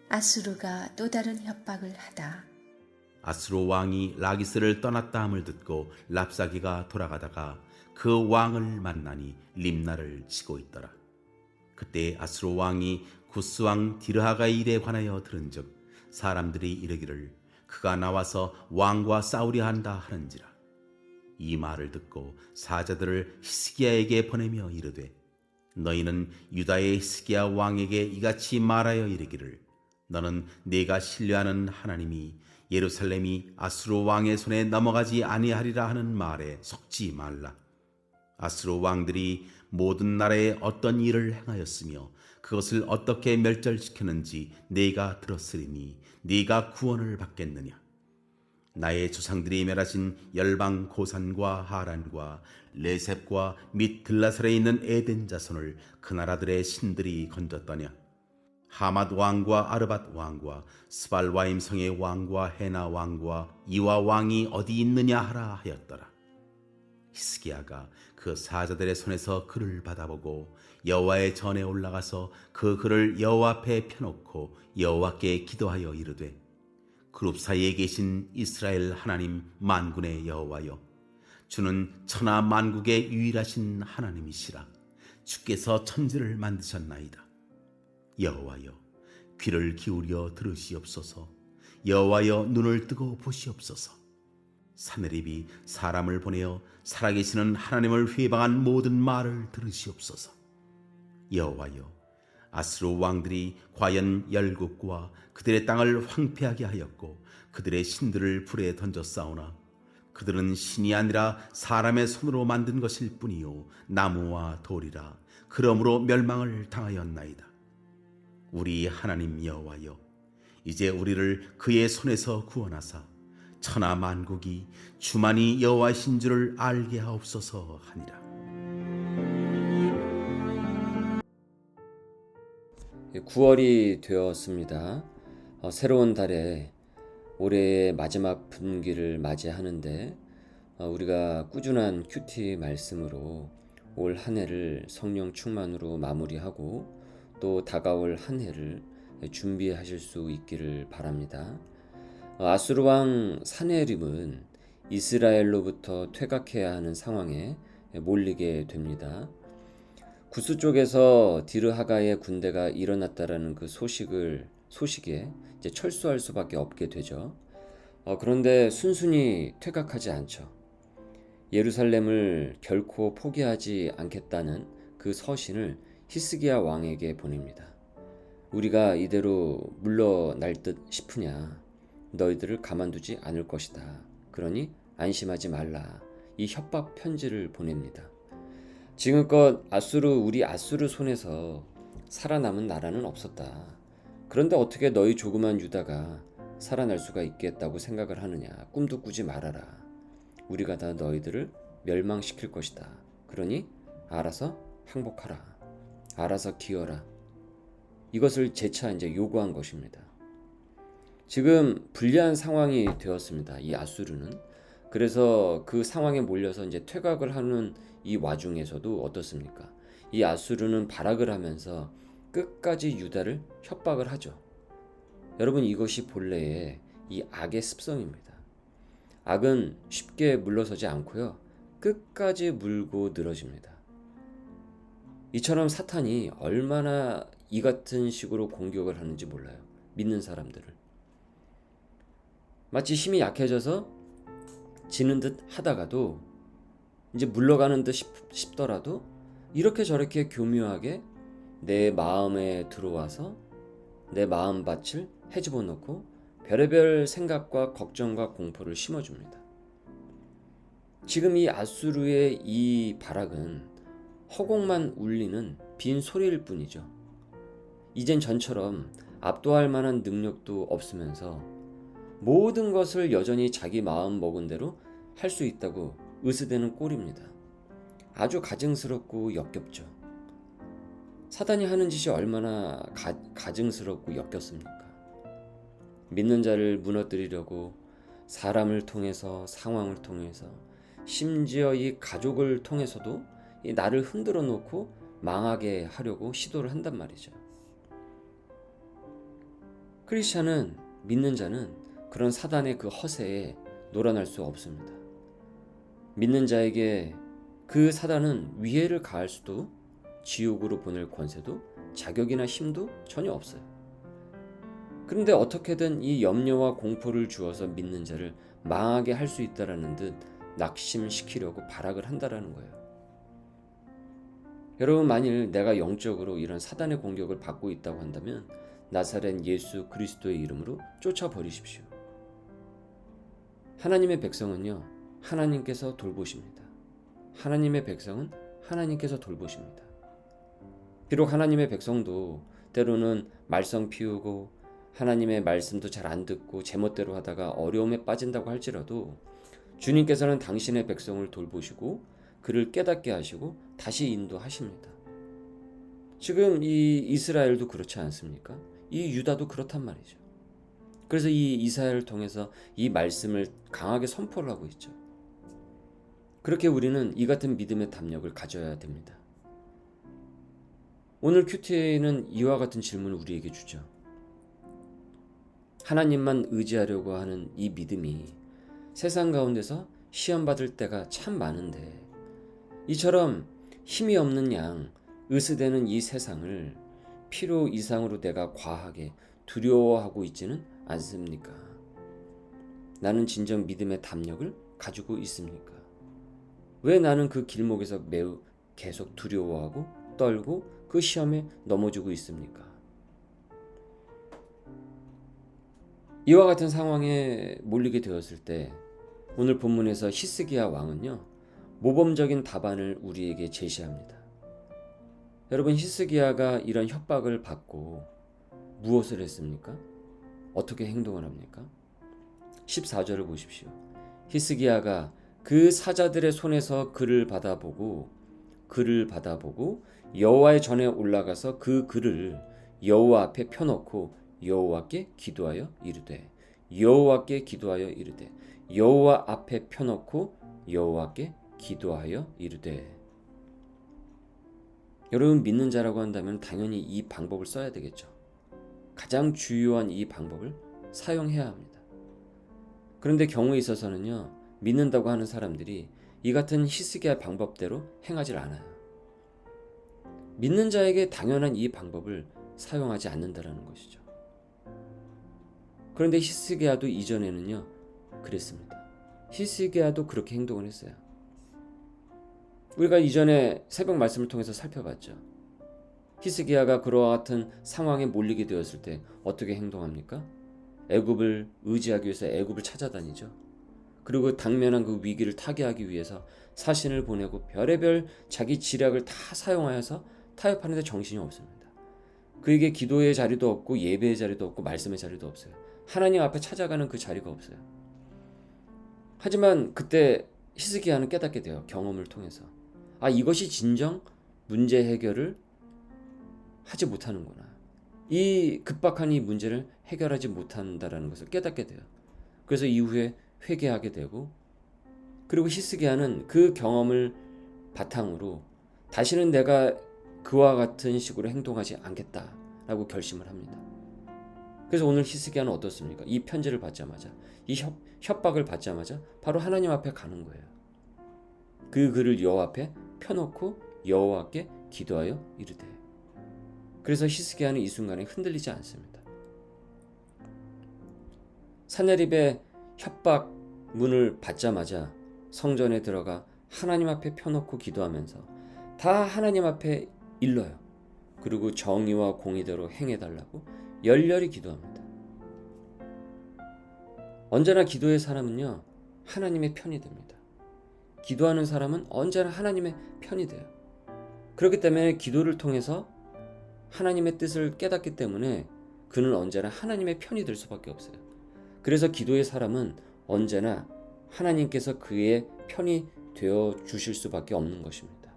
아수르가 또 다른 협박을 하다. 아수르 왕이 라기스를 떠났다 함을 듣고 랍사기가 돌아가다가 그 왕을 만나니 림나를 치고 있더라. 그때 아수르 왕이 구스 왕 디르하가의 일에 관하여 들은즉 사람들이 이르기를 그가 나와서 왕과 싸우려 한다 하는지라. 이 말을 듣고 사자들을 히스기야에게 보내며 이르되 너희는 유다의 히스기야 왕에게 이같이 말하여 이르기를 너는 네가 신뢰하는 하나님이 예루살렘이 아수르 왕의 손에 넘어가지 아니하리라 하는 말에 속지 말라. 아수르 왕들이 모든 나라에 어떤 일을 행하였으며 그것을 어떻게 멸절시켰는지 네가 들었으리니 네가 구원을 받겠느냐. 나의 조상들이 멸하신 열방 고산과 하란과 레셉과 및 들라살에 있는 에덴 자손을 그 나라들의 신들이 건졌더냐. 하맛 왕과 아르밧 왕과 스발와임 성의 왕과 헤나 왕과 이와 왕이 어디 있느냐 하라 하였더라. 히스기야가 그 사자들의 손에서 글을 받아보고 여호와의 전에 올라가서 그 글을 여호와 앞에 펴놓고 여호와께 기도하여 이르되 그룹 사이에 계신 이스라엘 하나님 만군의 여호와여, 주는 천하 만국의 유일하신 하나님이시라. 주께서 천지를 만드셨나이다. 여호와여, 귀를 기울여 들으시옵소서. 여호와여, 눈을 뜨고 보시옵소서. 사내립이 사람을 보내어 살아계시는 하나님을 회방한 모든 말을 들으시옵소서. 여호와여, 아수르 왕들이 과연 열국과 그들의 땅을 황폐하게 하였고 그들의 신들을 불에 던져 싸우나 그들은 신이 아니라 사람의 손으로 만든 것일 뿐이요 나무와 돌이라. 그러므로 멸망을 당하였나이다. 우리 하나님 여호와여, 이제 우리를 그의 손에서 구원하사 천하 만국이 주만이 여호와신 줄을 알게 하옵소서 하니라. 9월이 되었습니다. 새로운 달에 올해의 마지막 분기를 맞이하는데 우리가 꾸준한 큐티 말씀으로 올 한 해를 성령 충만으로 마무리하고 또 다가올 한 해를 준비하실 수 있기를 바랍니다. 아수르 왕 사네립은 이스라엘로부터 퇴각해야 하는 상황에 몰리게 됩니다. 구스 쪽에서 디르하가의 군대가 일어났다라는 그 소식에 이제 철수할 수밖에 없게 되죠. 그런데 순순히 퇴각하지 않죠. 예루살렘을 결코 포기하지 않겠다는 그 서신을 히스기야 왕에게 보냅니다. 우리가 이대로 물러날 듯 싶으냐? 너희들을 가만두지 않을 것이다. 그러니 안심하지 말라. 이 협박 편지를 보냅니다. 지금껏 우리 아수르 손에서 살아남은 나라는 없었다. 그런데 어떻게 너희 조그만 유다가 살아날 수가 있겠다고 생각을 하느냐. 꿈도 꾸지 말아라. 우리가 다 너희들을 멸망시킬 것이다. 그러니 알아서 항복하라. 알아서 기어라. 이것을 재차 이제 요구한 것입니다. 지금 불리한 상황이 되었습니다. 이 아수르는. 그래서 그 상황에 몰려서 이제 퇴각을 하는 이 와중에서도 어떻습니까? 이 아수르는 발악을 하면서 끝까지 유다를 협박을 하죠. 여러분, 이것이 본래의 이 악의 습성입니다. 악은 쉽게 물러서지 않고요. 끝까지 물고 늘어집니다. 이처럼 사탄이 얼마나 이 같은 식으로 공격을 하는지 몰라요. 믿는 사람들을. 마치 힘이 약해져서 지는 듯 하다가도 이제 물러가는 듯 싶더라도 이렇게 저렇게 교묘하게 내 마음에 들어와서 내 마음밭을 헤집어 놓고 별의별 생각과 걱정과 공포를 심어줍니다. 지금 이 아수르의 이 발악은 허공만 울리는 빈 소리일 뿐이죠. 이젠 전처럼 압도할 만한 능력도 없으면서 모든 것을 여전히 자기 마음 먹은 대로 할 수 있다고 으스대는 꼴입니다. 아주 가증스럽고 역겹죠. 사단이 하는 짓이 얼마나 가증스럽고 역겹습니까? 믿는 자를 무너뜨리려고 사람을 통해서, 상황을 통해서, 심지어 이 가족을 통해서도 이 나를 흔들어 놓고 망하게 하려고 시도를 한단 말이죠. 크리스찬은, 믿는 자는 그런 사단의 그 허세에 놀아날 수 없습니다. 믿는 자에게 그 사단은 위해를 가할 수도, 지옥으로 보낼 권세도, 자격이나 힘도 전혀 없어요. 그런데 어떻게든 이 염려와 공포를 주어서 믿는 자를 망하게 할 수 있다라는 듯 낙심시키려고 발악을 한다라는 거예요. 여러분, 만일 내가 영적으로 이런 사단의 공격을 받고 있다고 한다면 나사렛 예수 그리스도의 이름으로 쫓아버리십시오. 하나님의 백성은요, 하나님께서 돌보십니다. 하나님의 백성은 하나님께서 돌보십니다. 비록 하나님의 백성도 때로는 말썽 피우고 하나님의 말씀도 잘 안 듣고 제멋대로 하다가 어려움에 빠진다고 할지라도 주님께서는 당신의 백성을 돌보시고 그를 깨닫게 하시고 다시 인도하십니다. 지금 이 이스라엘도 그렇지 않습니까? 이 유다도 그렇단 말이죠. 그래서 이 이사야를 통해서 이 말씀을 강하게 선포를 하고 있죠. 그렇게 우리는 이 같은 믿음의 담력을 가져야 됩니다. 오늘 큐티에는 이와 같은 질문을 우리에게 주죠. 하나님만 의지하려고 하는 이 믿음이 세상 가운데서 시험받을 때가 참 많은데 이처럼 힘이 없는 양 으스대는 이 세상을 필요 이상으로 내가 과하게 두려워하고 있지는 않습니까? 나는 진정 믿음의 담력을 가지고 있습니까? 왜 나는 그 길목에서 매우 계속 두려워하고 떨고 그 시험에 넘어지고 있습니까? 이와 같은 상황에 몰리게 되었을 때 오늘 본문에서 히스기야 왕은요, 모범적인 답안을 우리에게 제시합니다. 여러분, 히스기야가 이런 협박을 받고 무엇을 했습니까? 어떻게 행동을 합니까? 14절을 보십시오. 히스기야가 그 사자들의 손에서 글을 받아보고 여호와의 전에 올라가서 그 글을 여호와 앞에 펴놓고 여호와께 기도하여 이르되 여호와 앞에 펴놓고 여호와께 기도하여 이르되. 여러분, 믿는 자라고 한다면 당연히 이 방법을 써야 되겠죠. 가장 주요한 이 방법을 사용해야 합니다. 그런데 경우에 있어서는요, 믿는다고 하는 사람들이 이 같은 히스기야 방법대로 행하질 않아요. 믿는 자에게 당연한 이 방법을 사용하지 않는다라는 것이죠. 그런데 히스기야도 이전에는요, 그랬습니다. 히스기야도 그렇게 행동을 했어요. 우리가 이전에 새벽 말씀을 통해서 살펴봤죠. 히스기야가 그와 같은 상황에 몰리게 되었을 때 어떻게 행동합니까? 애굽을 의지하기 위해서 애굽을 찾아다니죠. 그리고 당면한 그 위기를 타개하기 위해서 사신을 보내고 별의별 자기 지략을 다 사용하여서 타협하는 데 정신이 없습니다. 그에게 기도의 자리도 없고 예배의 자리도 없고 말씀의 자리도 없어요. 하나님 앞에 찾아가는 그 자리가 없어요. 하지만 그때 히스기야는 깨닫게 돼요. 경험을 통해서. 이것이 진정 문제 해결을 하지 못하는구나. 이 급박한 이 문제를 해결하지 못한다라는 것을 깨닫게 돼요. 그래서 이후에 회개하게 되고, 그리고 히스기야는 그 경험을 바탕으로 다시는 내가 그와 같은 식으로 행동하지 않겠다라고 결심을 합니다. 그래서 오늘 히스기야는 어떻습니까? 이 편지를 받자마자, 이 협박을 받자마자 바로 하나님 앞에 가는 거예요. 그 글을 여호와 앞에 펴놓고 여호와께 기도하여 이르되. 그래서 히스기야는 이 순간에 흔들리지 않습니다. 산헤립의 협박문을 받자마자 성전에 들어가 하나님 앞에 펴놓고 기도하면서 다 하나님 앞에 일러요. 그리고 정의와 공의대로 행해달라고 열렬히 기도합니다. 언제나 기도의 사람은요, 하나님의 편이 됩니다. 기도하는 사람은 언제나 하나님의 편이 돼요. 그렇기 때문에 기도를 통해서 하나님의 뜻을 깨닫기 때문에 그는 언제나 하나님의 편이 될 수밖에 없어요. 그래서 기도의 사람은 언제나 하나님께서 그의 편이 되어 주실 수밖에 없는 것입니다.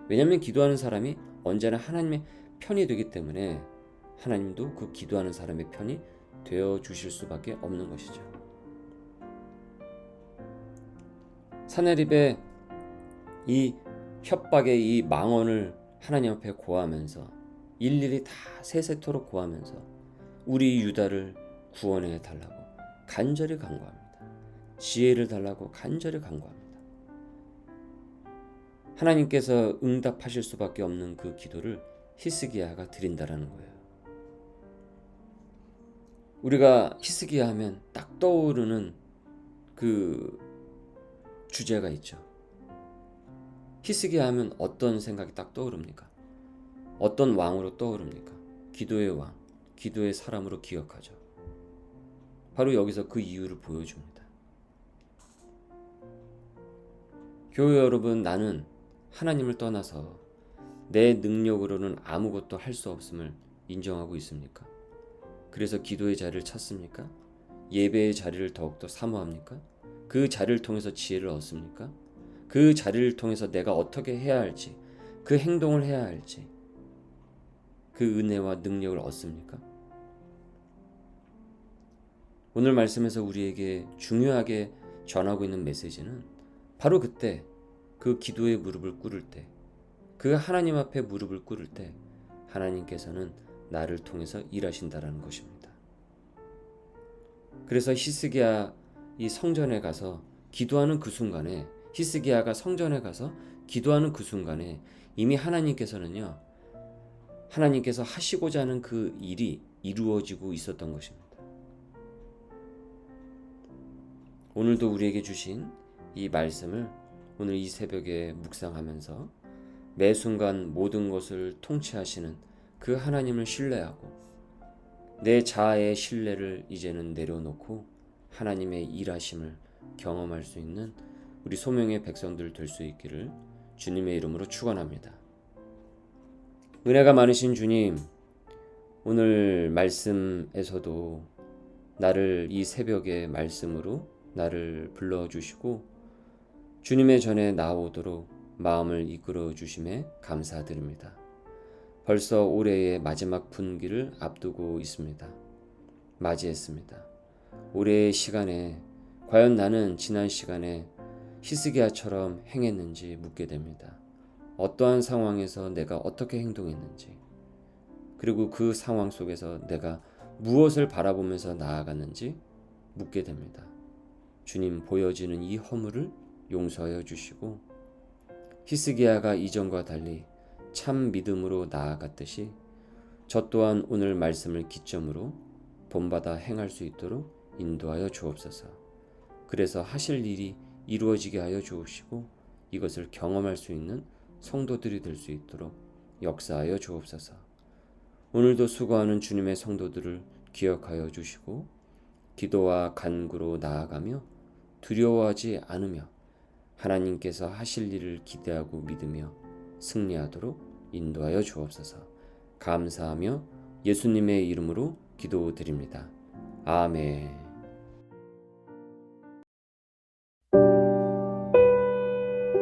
왜냐하면 기도하는 사람이 언제나 하나님의 편이 되기 때문에 하나님도 그 기도하는 사람의 편이 되어 주실 수밖에 없는 것이죠. 산헤립의 이 협박의 이 망언을 하나님 앞에 고하면서 일일이 다 세세토록 고하면서 우리 유다를 구원해 달라고 간절히 간구합니다. 지혜를 달라고 간절히 간구합니다. 하나님께서 응답하실 수밖에 없는 그 기도를 히스기야가 드린다라는 거예요. 우리가 히스기야 하면 딱 떠오르는 그 주제가 있죠. 히스기야 하면 어떤 생각이 딱 떠오릅니까? 어떤 왕으로 떠오릅니까? 기도의 왕, 기도의 사람으로 기억하죠. 바로 여기서 그 이유를 보여줍니다. 교회 여러분, 나는 하나님을 떠나서 내 능력으로는 아무것도 할 수 없음을 인정하고 있습니까? 그래서 기도의 자리를 찾습니까? 예배의 자리를 더욱더 사모합니까? 그 자리를 통해서 지혜를 얻습니까? 그 자리를 통해서 내가 어떻게 해야 할지, 그 행동을 해야 할지, 그 은혜와 능력을 얻습니까? 오늘 말씀에서 우리에게 중요하게 전하고 있는 메시지는 바로 그때, 그 기도의 무릎을 꿇을 때, 그 하나님 앞에 무릎을 꿇을 때 하나님께서는 나를 통해서 일하신다라는 것입니다. 그래서 히스기야 이 성전에 가서 기도하는 그 순간에, 히스기야가 성전에 가서 기도하는 그 순간에 이미 하나님께서는요, 하나님께서 하시고자 하는 그 일이 이루어지고 있었던 것입니다. 오늘도 우리에게 주신 이 말씀을 오늘 이 새벽에 묵상하면서 매 순간 모든 것을 통치하시는 그 하나님을 신뢰하고 내 자아의 신뢰를 이제는 내려놓고 하나님의 일하심을 경험할 수 있는 우리 소명의 백성들 될 수 있기를 주님의 이름으로 축원합니다. 은혜가 많으신 주님, 오늘 말씀에서도 나를 이 새벽의 말씀으로 나를 불러주시고 주님의 전에 나오도록 마음을 이끌어 주심에 감사드립니다. 벌써 올해의 마지막 분기를 앞두고 있습니다. 맞이했습니다. 올해의 시간에 과연 나는 지난 시간에 히스기야처럼 행했는지 묻게 됩니다. 어떠한 상황에서 내가 어떻게 행동했는지, 그리고 그 상황 속에서 내가 무엇을 바라보면서 나아갔는지 묻게 됩니다. 주님, 보여지는 이 허물을 용서하여 주시고 히스기야가 이전과 달리 참 믿음으로 나아갔듯이 저 또한 오늘 말씀을 기점으로 본받아 행할 수 있도록 인도하여 주옵소서. 그래서 하실 일이 이루어지게 하여 주옵시고 이것을 경험할 수 있는 성도들이 될 수 있도록 역사하여 주옵소서. 오늘도 수고하는 주님의 성도들을 기억하여 주시고 기도와 간구로 나아가며 두려워하지 않으며 하나님께서 하실 일을 기대하고 믿으며 승리하도록 인도하여 주옵소서. 감사하며 예수님의 이름으로 기도드립니다. 아멘.